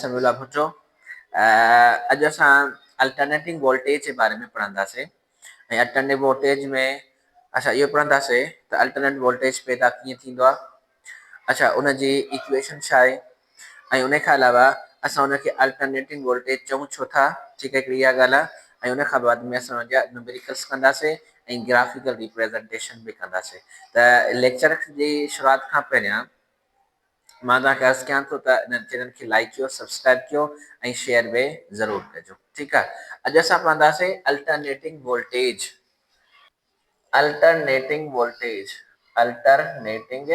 समीउल्लाह भुट्टो अॼु असां alternating voltage जे बारे में पढ़ंदासीं ऐं अल्टरनेटिव वोल्टेज में असां इहो पढ़ंदासीं त अल्टरनेट वोल्टेज पैदा कीअं थींदो आहे। अच्छा, उनजी इक्वेशन छा आहे ऐं उन खां अलावा असां उनखे अल्टरनेटिंग वोल्टेज चऊं छो था। ठीकु आहे, हिकिड़ी इहा ॻाल्हि आहे। ऐं उन खां बाद में असां उनजा न्यूमेरिकल्स कंदासीं ऐं ग्राफिकल रिप्रेज़ेंटेशन बि कंदासीं। त लेक्चर जी शुरूआति खां पहिरियां मां तव्हांखे अर्ज़ु कयां थो त इन चैनल खे लाइक कयो, सब्सक्राइब कयो ऐं शेयर बि ज़रूरु कजो। ठीकु आहे, अॼु असां पढ़ंदासीं alternating voltage. Alternating voltage, alternating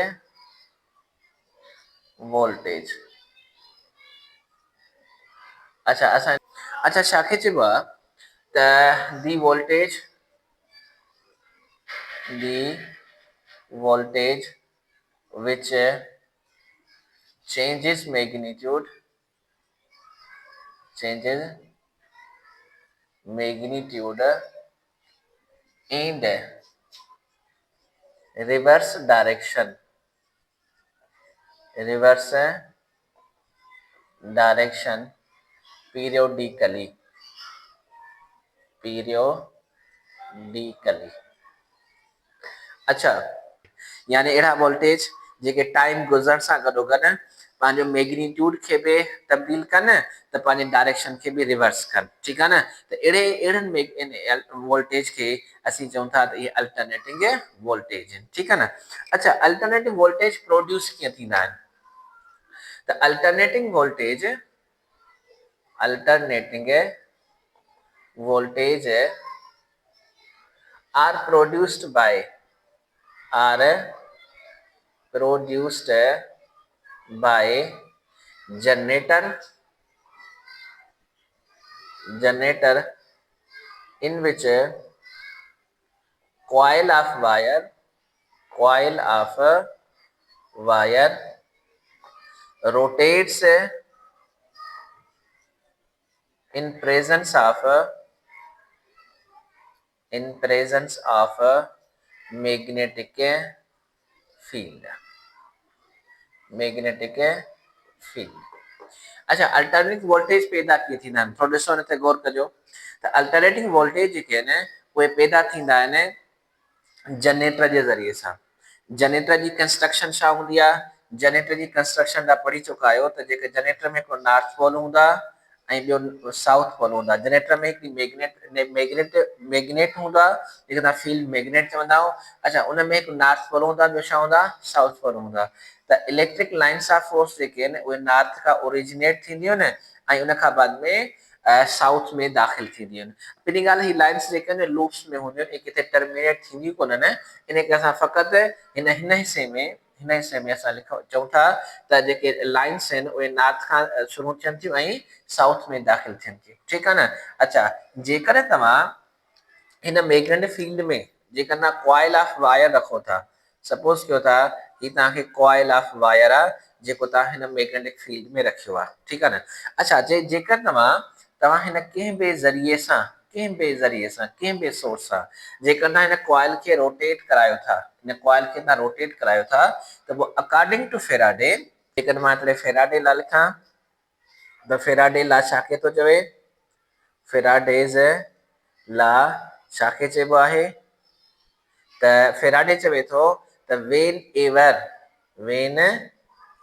voltage. अच्छा छा खे चइबो आहे त दी voltage which changes magnitude and reverse direction periodically। अच्छा, यानी अहिड़ा वोल्टेज जेके टाइम गुज़रण सां गॾोगॾु पंहिंजो मैग्नीट्यूड खे बि तब्दील कनि त पंहिंजे डायरेक्शन खे बि रिवर्स कनि। ठीकु आहे न, त अहिड़नि वोल्टेज खे असीं चऊं था त इहे अल्टरनेटिंग वोल्टेज आहिनि। ठीकु आहे न। अच्छा, अल्टरनेटिव वोल्टेज प्रोड्यूस कीअं थींदा आहिनि त alternating voltage are produced by generator in which coil of wire rotates in presence of magnetic field। अच्छा, अल्टरनेटिंग वोल्टेज पैदा कीअं थींदा आहिनि, थोरो ॾिसो हिन ते गौर कजो त अल्टरनेटिंग वोल्टेज जेके आहिनि उहे पैदा थींदा आहिनि जनरेटर जे ज़रिए सां। जनरेटर जी कंस्ट्रक्शन छा हूंदी आहे, जनरेटर जी कंस्ट्रक्शन तव्हां पढ़ी चुका आहियो त जेके जनरेटर में हिकिड़ो नॉर्थ पोल हूंदा ऐं ॿियो साउथ पोल हूंदा। जनरेटर में हिकिड़ी मैग्नेट हूंदा जेके तव्हां फील्ड मैग्नेट चवंदा आहियो। अच्छा, उन में हिकु नॉर्थ पोल हूंदा, ॿियो छा हूंदा, साउथ पोल हूंदा। त इलेक्ट्रिक लाइन्स ऑफ फोर्स जेके आहिनि उहे नॉर्थ खां ओरिजिनेट थींदियूं आहिनि ऐं उन खां बाद में साउथ में दाख़िल थींदियूं आहिनि। ॿिनी ॻाल्हि ही लाइन्स जेके आहिनि लूप्स में हूंदियूं आहिनि, किथे टर्मिनेट थींदियूं कोन्हनि। इन खे असां फ़क़ति हिन हिसे में असां चऊं था त जेके लाइन्स आहिनि उहे नॉर्थ खां शुरू थियनि थियूं ऐं साउथ में दाख़िल थियनि थियूं। ठीकु आहे न। अच्छा, जेकॾहिं तव्हां हिन मैग्नेटिक फील्ड में जेकर तव्हां कॉइल ऑफ वायर रखो था, सपोज कयो था ही तव्हांखे कॉइल ऑफ वायर आहे जेको तव्हां हिन मैग्नेटिक फील्ड में रखियो आहे। ठीकु आहे न। अच्छा, जेकर तव्हां हिन कंहिं बि ज़रिए सां कंहिं बि सोर्स सां जेकर तव्हां हिन कॉइल खे रोटेट करायो था त पोइ अकॉर्डिंग टू फेराडे, जेकर मां हिकिड़े फेराडे ला लिखां त फेराडे ला छा खे थो चवे, फेराडेज ला छा खे चइबो आहे त फेराडे चवे थो त वेन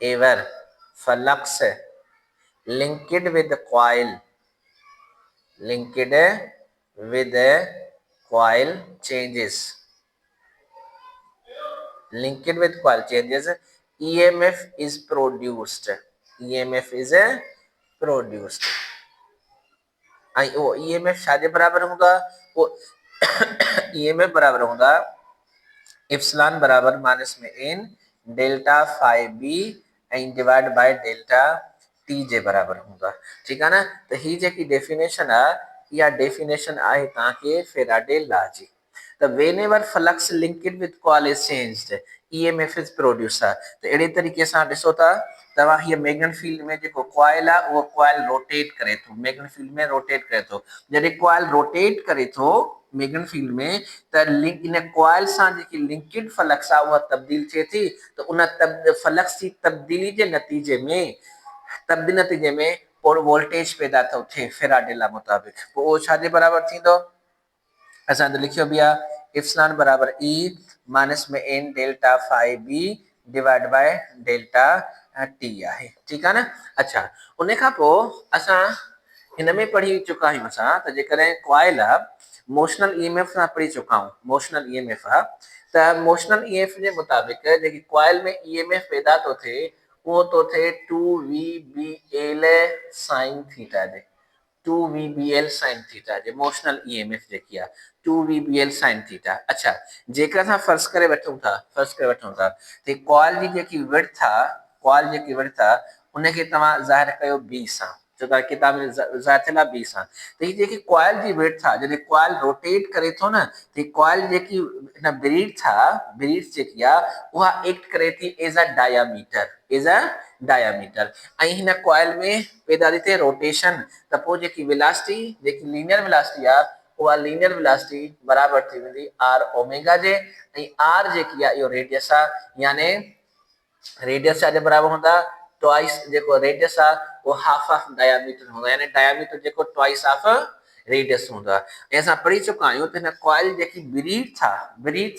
ever flux linked with the coil changes EMF is produced। ऐं उहो EMF छाजे बराबर हूंदा, वो EMF बराबर हूंदा इप्सिलॉन बराबर माइनस में n डेल्टा फाइ बी ऐं डिवाइड बाय डेल्टा टी जे बराबर हूंदा। ठीकु आहे न। त ही जेकी डेफिनेशन आहे इहा डेफिनेशन आहे तव्हांखे फेराडे लॉ जी। त whenever flux linked with coil is changed EMF is produced आहे। त अहिड़े तरीक़े सां ॾिसो था तव्हां हीअ मैग्नेटिक फील्ड में जेको कॉइल आहे उहो कॉइल रोटेट करे थो, मैग्नेटिक फील्ड में रोटेट करे थो। जॾहिं कॉइल रोटेट करे थो मैग्नेटिक फील्ड में त इन कॉइल सां जेकी लिंकेड फ्लक्स आहे उहा तब्दील थिए थी। त उन फ्लक्स जी तब्दीली जे नतीजे में तब बि नतीजे में पोइ वोल्टेज पैदा थो थिए फेराडे ला मुताबिक़। पोइ उहो छाजे बराबरि थींदो, असां त लिखियो बि आहे इप्सिलॉन बराबरि ई माइनस में N delta phi B divide by delta T आहे। ठीकु आहे न। अच्छा, उन खां पोइ असां हिन में पढ़ी चुका आहियूं असां त जेकॾहिं कॉइल आहे मोशनल ईएमएफ सां पढ़ी चुका आहियूं, मोशनल ईएमएफ आहे त मोशनल ईएमएफ जे मुताबिक़ जेकी कॉइल में ईएमएफ पैदा थो थिए उहो थो थिए 2v_bl साइन थीटा जे, 2v_bl साइन थीटा जे मोशनल ईएमएफ जेकी आहे 2v_bl साइन थीटा। अच्छा, जेकर असां फर्ज़ करे वठूं था त कॉइल जी जेकी विड्थ आहे, कॉइल जेकी विड्थ आहे उनखे तव्हां ज़ाहिर कयो बी सां, छो त किताब में ज़ाहिर थियल आहे बी सां। त हीअ जेकी कॉइल जी विड्थ आहे, जॾहिं कॉइल रोटेट करे थो न त कॉइल जेकी हिन ब्रीथ आहे, ब्रीथ जेकी आहे उहा एक्ट करे थी as a diameter, as a diameter. ऐं हिन कॉइल में पैदा थी थिए रोटेशन, त पोइ जेकी वेलासिटी, जेकी लीनियर वेलासिटी आहे उहा लीनियर वेलासिटी बराबरि थी वेंदी आर ओमेगा जे। ऐं आर जेकी आहे इहो रेडियस आहे, यानी रेडियस छाजे बराबरि हूंदा, ट्वाइस जेको रेडियस आहे उहो हाफ ऑफ डायामीटर हूंदो, यानी डायामीटर जेको ट्वाइस ऑफ रेडियस हूंदो आहे। ऐं असां पढ़ी चुका आहियूं त हिन कॉइल जेकी ब्रीथ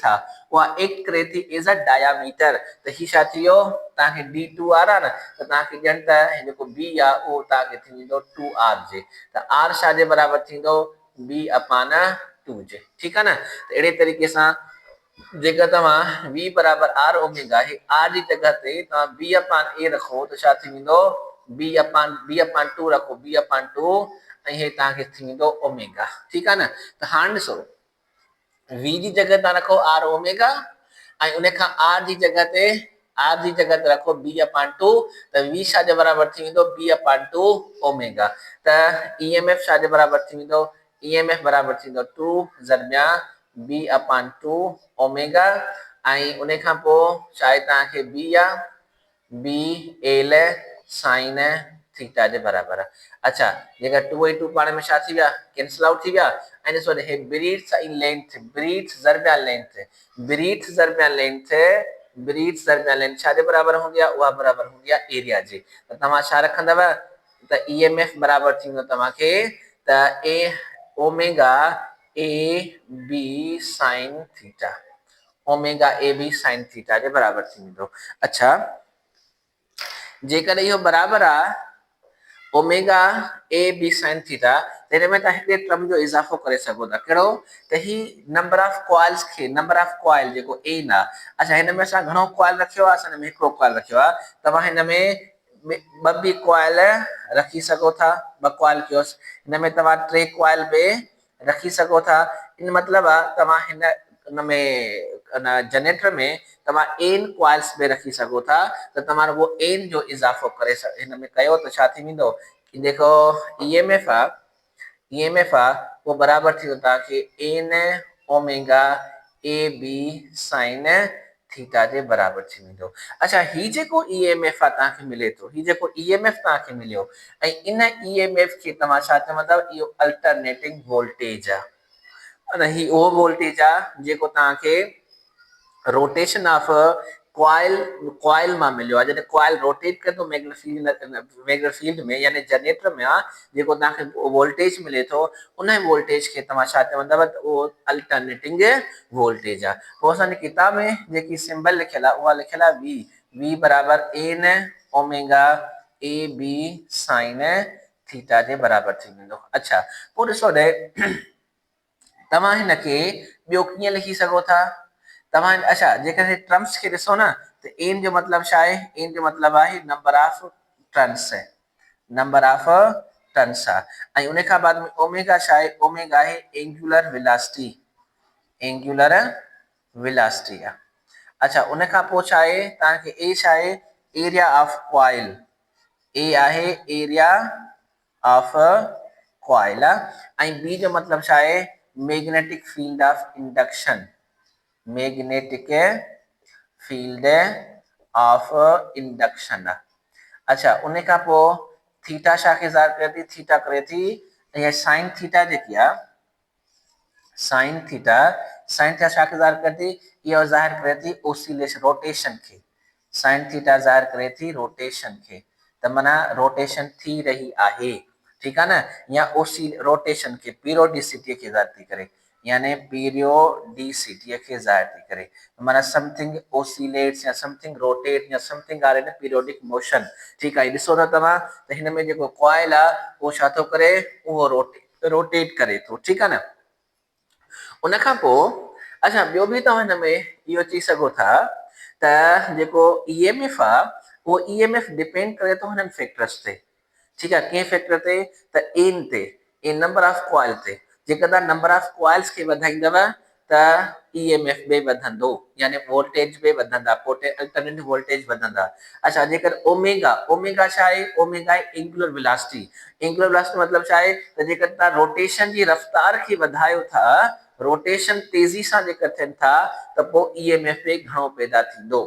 आहे उहा एक्ट करे थी एज़ अ डायामीटर। त हीअ छा थी वियो, तव्हांखे D2R आहे न, त तव्हांखे ॼण त जेको बी आहे उहो तव्हांखे थी वेंदो 2R जे। त आर छाजे बराबरि थींदो, B/2 जे। ठीकु आहे न। त अहिड़े तरीक़े सां जेकर तव्हां v बराबरि आर ओमेगा आहे, आर जी जॻह ते तव्हां b/a रखो त छा थी वेंदो, b/2 रखो, b/2 ऐं हे तव्हांखे थी वेंदो ओमेगा। ठीकु आहे न। त हाणे ॾिसो v जी जॻह तव्हां रखो आर ओमेगा ऐं उन खां आर जी जॻह ते रखो b/2, त v छाजे बराबरि थी वेंदो, b/2 ओमेगा। त ईएमएफ छाजे बराबरि थी वेंदो, ईएमएफ बराबरि थींदो 2 ज़रबिया b/2 ओमेगा। ऐं उन खां पोइ छा आहे तव्हांखे बी आहे BL साइन थीटा जे बराबरि आहे। अच्छा, जेकर 2 पाण में छा थी विया, कैंसिल आउट थी विया। ऐं ॾिसो हे ब्रीथ ऐं लेंथ, ब्रीथ ज़रबिया लेंथ छाजे बराबरि हूंदी आहे, उहा बराबरि हूंदी आहे एरिया जे। त तव्हां छा रखंदव, त ईएमएफ बराबरि थींदो तव्हांखे त A omega A B sine theta, omega A B sine theta जे बराबरि थी वेंदो। अच्छा, जेकॾहिं इहो बराबरि आहे omega A B sine theta, त हिन में तव्हां हिकिड़े टर्म जो इज़ाफ़ो करे सघो था, कहिड़ो, त ही नंबर ऑफ कॉइल्स खे, नंबर ऑफ कॉइल जेको एन आहे। अच्छा, हिन में असां घणो कॉइल रखियो आहे, असां हिन में हिकिड़ो कॉइल रखियो आहे। तव्हां हिन में ॿ बि कॉइल रखी सघो था, ॿ कॉइल कयोसि, हिन में तव्हां 3 कॉइल बि रखी सघो था। इन मतिलबु आहे तव्हां हिन में जनरेटर में तव्हां एन कॉइल्स में रखी सघो था, त तव्हां उहो एन जो इज़ाफ़ो करे हिन में कयो त छा थी वेंदो, जेको ईएमएफ आहे उहो बराबरि थींदो तव्हांखे N omega A B sine theta जे बराबरि थी वेंदो। अच्छा, ही जेको ईएमएफ आहे तव्हांखे मिले थो, ही जेको ईएमएफ तव्हांखे मिलियो, ऐं इन ईएमएफ खे तव्हां छा चवंदव, इहो अल्टरनेटिंग वोल्टेज आहे। अने ही उहो वोल्टेज आहे जेको तव्हांखे रोटेशन ऑफ कॉइल मां मिलियो आहे। जॾहिं कॉइल रोटेट करे थो मैग्नेटिक फील्ड में, यानी जनरेटर में आहे, जेको तव्हांखे वोल्टेज मिले थो उन वोल्टेज खे तव्हां छा चवंदव, त उहो अल्टरनेटिंग वोल्टेज आहे। पोइ असांजी किताब में जेकी सिंबल लिखियल आहे उहा लिखियल आहे v बराबरि N omega A B sine theta जे बराबरि थी वेंदो। अच्छा, पोइ ॾिसो तव्हां हिनखे ॿियो कीअं लिखी सघो था, तव्हां अच्छा जेकर टर्म्स खे ॾिसो न, त एन जो मतिलबु छा आहे, एन जो मतिलबु आहे नंबर ऑफ टर्न्स आहे, नंबर ऑफ टर्न्स आहे। ऐं उन खां बाद में ओमेगा छा आहे, ओमेगा आहे एंगुलर वेलासिटी, एंगुलर वेलासिटी आहे। अच्छा, उन खां पोइ छा आहे तव्हांखे ए छा आहे, एरिया ऑफ कॉइल, ए आहे एरिया ऑफ कॉइल आहे। ऐं बी जो मतिलबु छा आहे, magnetic field of induction, magnetic field of induction. अच्छा, उन खां पोइ थीटा छा खे ज़ाहिर करे थी, थीटा करे थी ऐं साइन थीटा जेकी आहे, साइन थीटा छा खे ज़ाहिर करे थी, इहो ज़ाहिर करे थी ओसिलेशन, रोटेशन खे। साइन थीटा ज़ाहिर करे थी रोटेशन खे। त माना रोटेशन थी रही आहे, ठीक है ना, या ओसी रोटेशन के पीरियोडिसिटी के ज़ाहिर थी करे, यानी पीरियोडिसिटी के ज़ाहिर थी करे, माना समथिंग ओसिलेट्स या समथिंग रोटेट या something are in periodic motion, ठीक है। ॾिसो था तव्हां त हिन में जेको कॉइल आहे उहो छा थो करे, उहो रोटेट करे थो, ठीक है ना। उन खां पोइ अच्छा ॿियो बि तव्हां हिन में इहो चई सघो था त जेको ईएमएफ आहे उहो ईएमएफ डिपेंड करे थो हिननि फैक्टर्स ते, ठीकु आहे। कंहिं फैक्टर ते त एन ते, इन नंबर ऑफ कॉइल ते, जेकर तव्हां नंबर ऑफ कॉइल्स खे वधाईंदव त ईएमएफ बि वधंदो, यानी वोल्टेज बि वधंदा, अल्टरनेटिव वोल्टेज वधंदा। अच्छा जेकर ओमेगा, ओमेगा छा आहे, ओमेगा आहे एंगुलर वेलोसिटी, एंगुलर वेलोसिटी मतलब छा आहे त जेकर तव्हां रोटेशन जी रफ़्तार खे वधायो था, रोटेशन तेज़ी सां जेकर थियनि था त पोइ ईएमएफ बि घणो पैदा थींदो।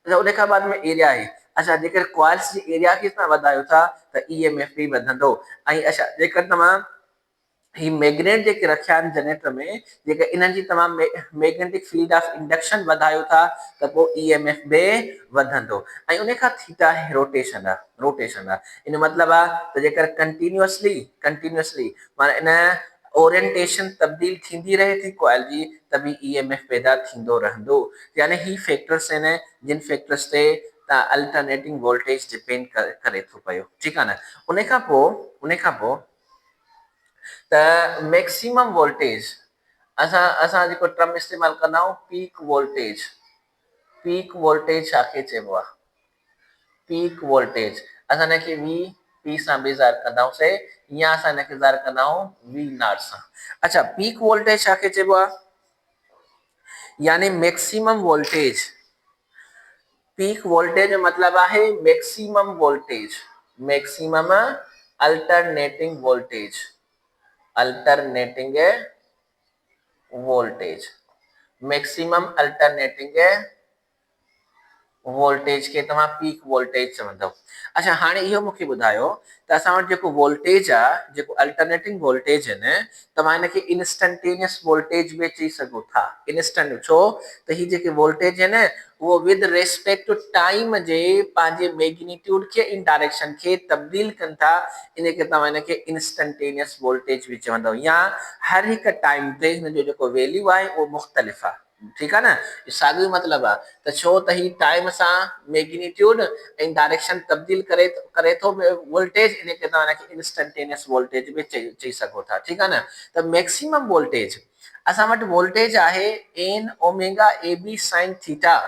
अच्छा उन खां बाद में एरिया आहे, अच्छा जेकर कॉइल्स जी एरिया खे तव्हां वधायो था त ईएमएफ बि वधंदो। ऐं अच्छा जेकर तव्हां ही मैग्नेट जेके रखिया आहिनि जनरेटर में, जेकर इन्हनि जी तव्हां मैग्नेटिक फील्ड ऑफ इंडक्शन वधायो था त पोइ ईएमएफ बि वधंदो। ऐं उन खां थीटा आहे रोटेशन आहे, रोटेशन आहे, इन मतिलबु आहे त जेकर कंटिन्यूअसली माना इन ओरिएंटेशन तब्दील थींदी रहे थी कॉइल जी त बि ईएमएफ पैदा थींदो रहंदो। यानी ही फैक्टर्स आहिनि जिन फैक्टर्स ते तव्हां अल्टरनेटिंग वोल्टेज डिपेंड करे थो पियो, ठीकु आहे न। उन खां पोइ त मैक्सिमम वोल्टेज, असां जेको टर्म इस्तेमालु कंदा आहियूं पीक वोल्टेज, पीक वोल्टेज छाखे चइबो आहे, पीक वोल्टेज असां हिनखे वी पी सां बि ज़ाहिर कंदासीं या असां हिनखे ज़ाहिर कंदा आहियूं वी नॉट सां। अच्छा पीक वोल्टेज छाखे चइबो आहे, यानी मैक्सिमम वोल्टेज, पीक वोल्टेज जो मतलब है maximum voltage, maximum alternating voltage, alternating voltage, maximum alternating voltage के तव्हां पीक वोल्टेज चवंदव। अच्छा हाणे इहो मूंखे ॿुधायो त असां वटि जेको वोल्टेज आहे, जेको अल्टरनेटिंग वोल्टेज आहिनि, तव्हां हिनखे इंस्टंटेनियस वोल्टेज बि चई सघो था। इंस्टंट छो त ही जेके वोल्टेज आहिनि उहो विद रेस्पेक्ट टू टाइम जे पंहिंजे मैग्नीट्यूड खे इन डायरेक्शन खे तब्दील कनि था, इनखे तव्हां हिनखे इंस्टंटेनियस वोल्टेज बि चवंदव, या हर हिकु टाइम ते हिनजो जेको वैल्यू आहे उहो मुख़्तलिफ़ आहे, ठीकु आहे न। साॻियो मतिलबु आहे त छो त ही टाइम सां मैग्नीट्यूड ऐं डायरेक्शन तब्दील करे थो वोल्टेज, इनखे तव्हां हिनखे इंस्टंटेनियस वोल्टेज बि चई सघो था, ठीकु आहे न। त मैक्सिमम वोल्टेज, असां वटि वोल्टेज आहे N omega A B sine theta,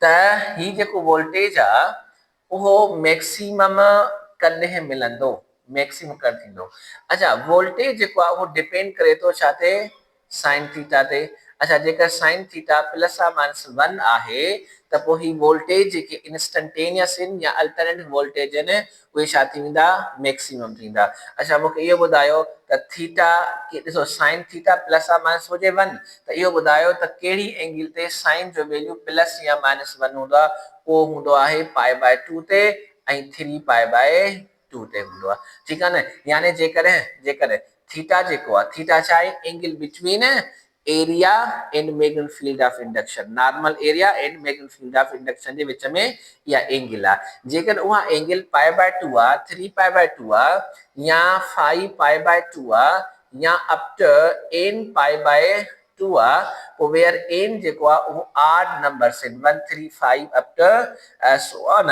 त ही जेको वोल्टेज आहे उहो मैक्सिमम कॾहिं मिलंदो, मैक्सिमम कॾहिं थींदो। अच्छा वोल्टेज जेको आहे उहो डिपेंड करे थो छा ते, साइन थीटा ते। अच्छा जेकर साइन थीटा प्लस आ माइनस 1 आहे त पोइ ही वोल्टेज जेके इंस्टंटेनियस आहिनि या अल्टरनेटिव वोल्टेज आहिनि उहे छा थी वेंदा, मैक्सिमम थींदा। अच्छा मूंखे इहो ॿुधायो त थीटा ॾिसो साइन थीटा प्लस आ माइनस हुजे 1 त इहो ॿुधायो त कहिड़ी एंगल ते साइन जो वैल्यू प्लस या माइनस 1 हूंदो आहे, उहो हूंदो आहे पाई/2 ते ऐं 3 पाई/2 ते हूंदो आहे, ठीकु आहे न। यानी जेकर थीटा जेको आहे, थीटा छा आहे, angle between area and magnetic field of induction, normal area and magnetic field of induction जे विच में इहा एंगल आहे। जेकर उहा एंगल पाई/2 आहे, 3 पाई/2 आहे या 5 पाई/2 आहे या अप टू n पाई/2 आहे, पोइ वेयर n जेको आहे उहो ऑड नंबर्स आहिनि, 1 3 5 up to so on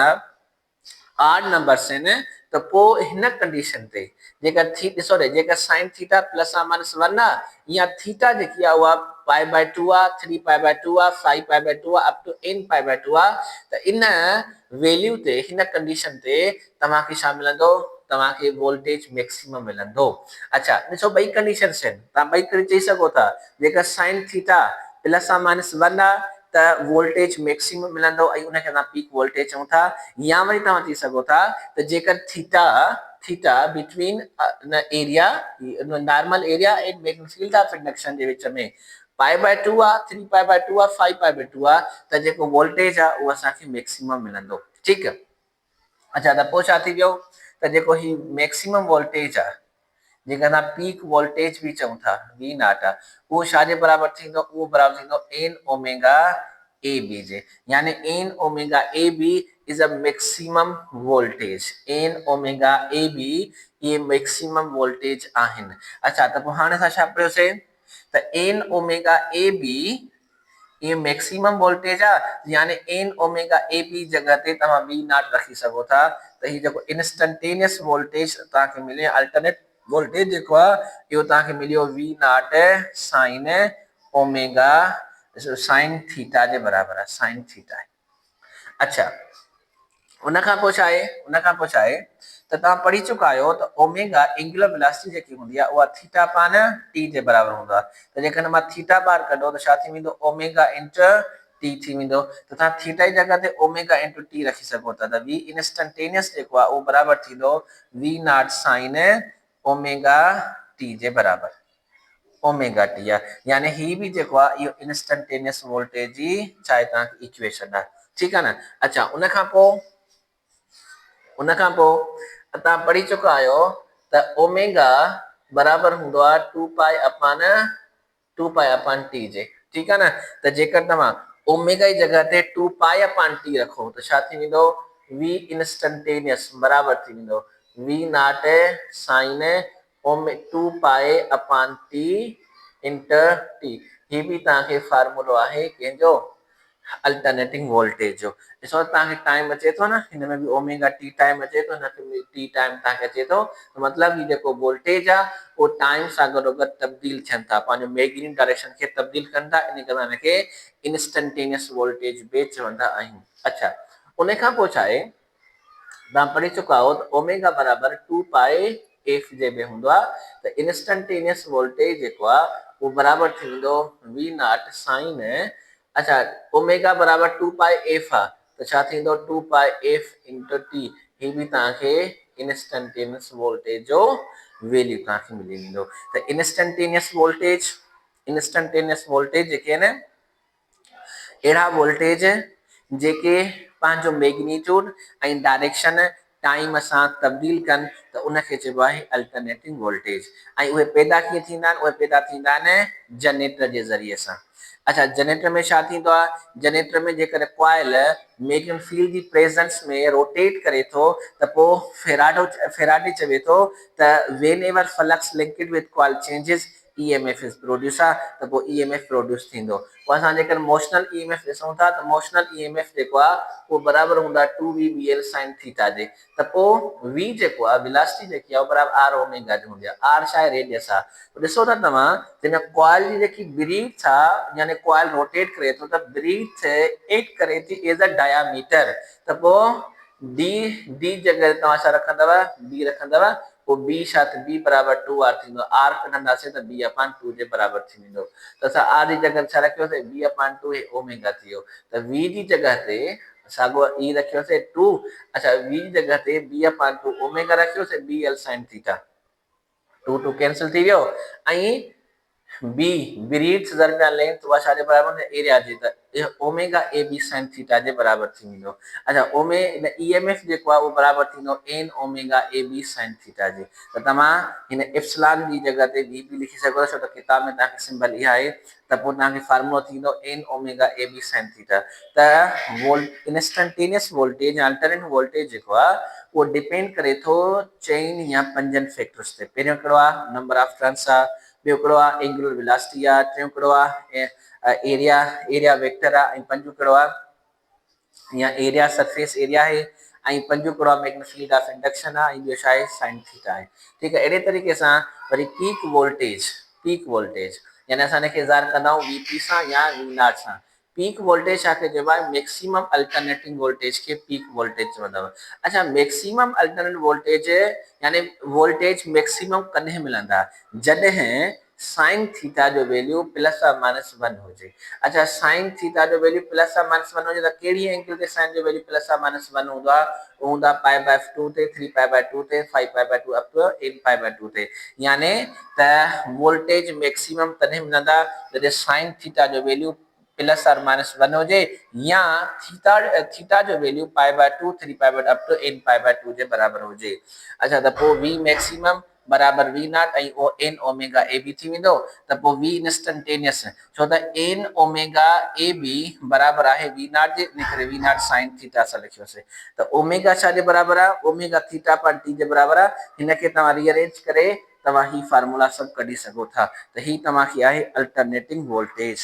odd numbers आहिनि, त पोइ हिन कंडीशन ते जेकर ॾिसो रे जेकर साइन थीटा प्लस आ माइनस 1 आहे या थीटा जेकी आहे उहा पाई/2 आहे, 3 पाई/2 आहे, 5 पाई/2 आहे, अप टू n पाई/2 आहे, त इन वैल्यू ते, हिन कंडीशन ते तव्हांखे छा मिलंदो, तव्हांखे वोल्टेज मैक्सिमम मिलंदो। अच्छा ॾिसो ॿई कंडीशन्स आहिनि, तव्हां ॿई करे चई सघो था, जेकर साइन थीटा प्लस आ माइनस 1 आहे त वोल्टेज मैक्सिमम मिलंदो ऐं उनखे असां पीक वोल्टेज चऊं था, या वरी तव्हां चई सघो था त जेकर theta between area, normal area and magnetic field of induction जे विच में पाई/2 आहे, 3 पाई/2 आहे, 5 पाई/2 आहे, त जेको वोल्टेज आहे उहो असांखे मैक्सिमम मिलंदो, ठीकु आहे। अच्छा त पोइ छा थी वियो त जेको ही मैक्सिमम वोल्टेज आहे, जेका असां पीक वोल्टेज बि चऊं था वी नॉट आहे, उहो छाजे बराबरि थींदो, उहो बराबरि थींदो एन ओमेगा ए बी जे, यानी N omega A B is a maximum voltage n omega ab ये मैक्सिमम वोल्टेज आहिनि। अच्छा त पोइ हाणे असां छा पियोसीं त n ओमेगा ए बी ये मैक्सिमम वोल्टेज आहे यानी n ओमेगा ए बी जगह ते तव्हां v नॉट रखी सघो था त ही जेको इंस्टंटेनियस वोल्टेज तव्हांखे मिले अल्टरनेट वोल्टेज जेको आहे इहो तव्हांखे मिलियो v naught sine omega sine theta जे बराबर आहे साइन थीटा आहे। अच्छा उन खां पोइ छा आहे त तव्हां पढ़ी चुका आहियो त ओमेगा एंगुलर वेलोसिटी जेकी हूंदी आहे उहा थीटा पान टी जे बराबर हूंदो आहे त जेकॾहिं मां थीटा बार कढो त छा थी वेंदो ओमेगा इंटू टी थी वेंदो त तव्हां थीटा जी जगह ते ओमेगा इंटू टी रखी सघो था त वी इंस्टंटेनियस जेको आहे उहो बराबर थींदो V naught sine omega T जे बराबर ओमेगा टी आहे यानी ही बि जेको आहे इहो इंस्टंटेनियस वोल्टेज जी छा आहे तव्हांखे इक्वेशन आहे ठीकु आहे न। अच्छा उन खां पोइ तव्हां पढ़ी चुका आहियो त ओमेगा बराबर हूंदो आहे 2 पाई अपान टी जे ठीकु आहे न त जेकर तव्हां ओमेगा जी जगह ते 2 पाई अपान टी रखो त छा थी वेंदो वी इंस्टंटेनियस बराबर थी वेंदो वी नॉट साइन 2 पाई अपान टी इंटर टी ही बि तव्हांखे फार्मूलो आहे कंहिंजो अल्टरनेटिंग वोल्टेज जो ॾिसो तव्हांखे टाइम अचे थो न हिन में बि ओमेगा टी टाइम अचे थो हिन टी टाइम तव्हांखे अचे थो मतिलबु ही जेको वोल्टेज आहे उहो टाइम सां गॾोगॾु तब्दील थियनि था पंहिंजो मैग्नीट डायरेक्शन खे तब्दील कनि था इन करे हिनखे इंस्टंटेनियस वोल्टेज बि चवंदा आहियूं। अच्छा उन खां पोइ छा आहे तव्हां पढ़ी चुका आहियो त ओमेगा बराबर 2 पाई एफ जे में हूंदो आहे त इंस्टंटेनियस वोल्टेज जेको आहे उहो बराबर थी वेंदो वी नॉट साइन अच्छा ओमेगा बराबर 2 पाई एफ आहे त छा थींदो 2 पाई एफ इंटू टी ही बि तव्हांखे इंस्टंटेनियस वोल्टेज जो वैल्यू तव्हांखे मिली वेंदो त इंस्टंटेनियस वोल्टेज जेके आहिनि अहिड़ा वोल्टेज जेके पंहिंजो मैग्नीट्यूड ऐं डायरेक्शन टाइम सां तब्दील कनि त उनखे चइबो आहे अल्टरनेटिंग वोल्टेज ऐं उहे पैदा कीअं थींदा आहिनि उहे पैदा थींदा आहिनि जनरेटर जे ज़रिए सां। अच्छा जनरेटर में छा थींदो आहे जनरेटर में जेकॾहिं कॉइल मैग्नेटिक फील्ड जी प्रेजेंस में रोटेट करे थो त पोइ फेराडे चवे थो त whenever flux linked with coil changes EMF is produce आहे त पोइ EMF प्रोड्यूस थींदो पोइ असां जेकर मोशनल EMF ॾिसूं था त मोशनल EMF जेको आहे उहो बराबरि हूंदो आहे 2VBL साइन थीटा जे त पोइ V जेको आहे वेलोसिटी जेकी आहे उहो बराबरि R ओमेगा जी हूंदी आहे R छा आहे रेडियस आहे ॾिसो था तव्हां हिन कॉइल जी जेकी ब्रीथ आहे यानी कॉइल रोटेट करे थो त ब्रीथ एक्ट करे थी एज अ डायामीटर त पोइ डी जगह तव्हां छा रखंदव बी रखंदव पोइ बी छा बी बराबर 2R थींदो आर कढंदासीं त बी अपान 2 जे बराबर थी वेंदो त असां आर जी जगह छा रखियोसीं बी अपान 2 ओमेगा थी वियो त वी जी जगह ते साॻियो ई रखियोसीं 2 अच्छा वी जी जगह ते बी अपान 2 ओमेगा रखियोसीं B L sine theta 2 cancel थी वियो ऐं बी ब्रीथ दरमियान लेंथ उहा छाजे बराबर एरिया जी त omega A B sine theta जे बराबर थी वेंदो। अच्छा EMF जेको आहे उहो बराबर थींदो N omega A B sine theta जे त तव्हां हिन इप्सिलॉन जी जगह ते बी बि लिखी सघो छो त किताब में तव्हांखे सिंबल इहा आहे त पोइ तव्हांखे फार्मूलो थींदो N omega A B sine theta त इंस्टंटेनियस वोल्टेज या अल्टरनेट वोल्टेज जेको आहे उहो डिपेंड करे थो चइनि या पंजनि फैक्टर्स ते पहिरियों हिकिड़ो आहे नंबर ऑफ टर्न्स आहे ॿियो हिकिड़ो आहे एंगुलर वेलोसिटी आहे टियों हिकिड़ो आहे एरिया वेक्टर आहे ऐं पंजो हिकिड़ो आहे या एरिया सरफेस एरिया आहे ऐं पंजो हिकिड़ो आहे मैग्नेटिक फील्ड ऑफ इंडक्शन आहे ऐं ॿियो छा आहे साइन थीटा आहे ठीकु आहे अहिड़े तरीक़े सां वरी पीक वोल्टेज यानी असां हिनखे ज़ाहिर कंदा आहियूं VP सां या V नॉट सां पीक वोल्टेज छा खे चइबो आहे मैक्सिमम अल्टरनेटिंग वोल्टेज खे पीक वोल्टेज चवंदव। अच्छा मैक्सिमम अल्टरनेट वोल्टेज यानी वोल्टेज मैक्सिमम कॾहिं मिलंदा जॾहिं साइन थीटा जो वैल्यू प्लस और माइनस 1 हुजे। अच्छा साइन थीटा जो वैल्यू प्लस और माइनस 1 हुजे त कहिड़ी एंगल ते साइन जो वैल्यू प्लस और माइनस 1 हूंदो आहे उहो हूंदो आहे पाई बाय 2 ते 3 पाई बाय 2 ते 5 pi by 2 up to 8 pi by 2 ते यानी त वोल्टेज मैक्सिमम तॾहिं मिलंदा जॾहिं साइन थीटा जो वैल्यू प्लस और माइनस 1 हुजे या थीटा जो value pi by 2 3 pi by up to 8 pi by 2 जे बराबर हुजे। अच्छा त पोइ V मैक्सिमम बराबर वी नॉट ऐं ओ एन ओमेगा ए बी थी वेंदो त पोइ वी इंस्टंटेनियस छो त एन ओमेगा ए बी बराबर आहे वी नॉट जे इन करे वी नॉट साइन थीटा असां लिखियोसीं त ओमेगा छा जे बराबर आहे ओमेगा थीटा पान टी जे बराबर आहे हिनखे तव्हां रीअरेंज करे तव्हां ही फार्मूला सभु कढी सघो था त ही तव्हांखे आहे अल्टरनेटिंग वोल्टेज।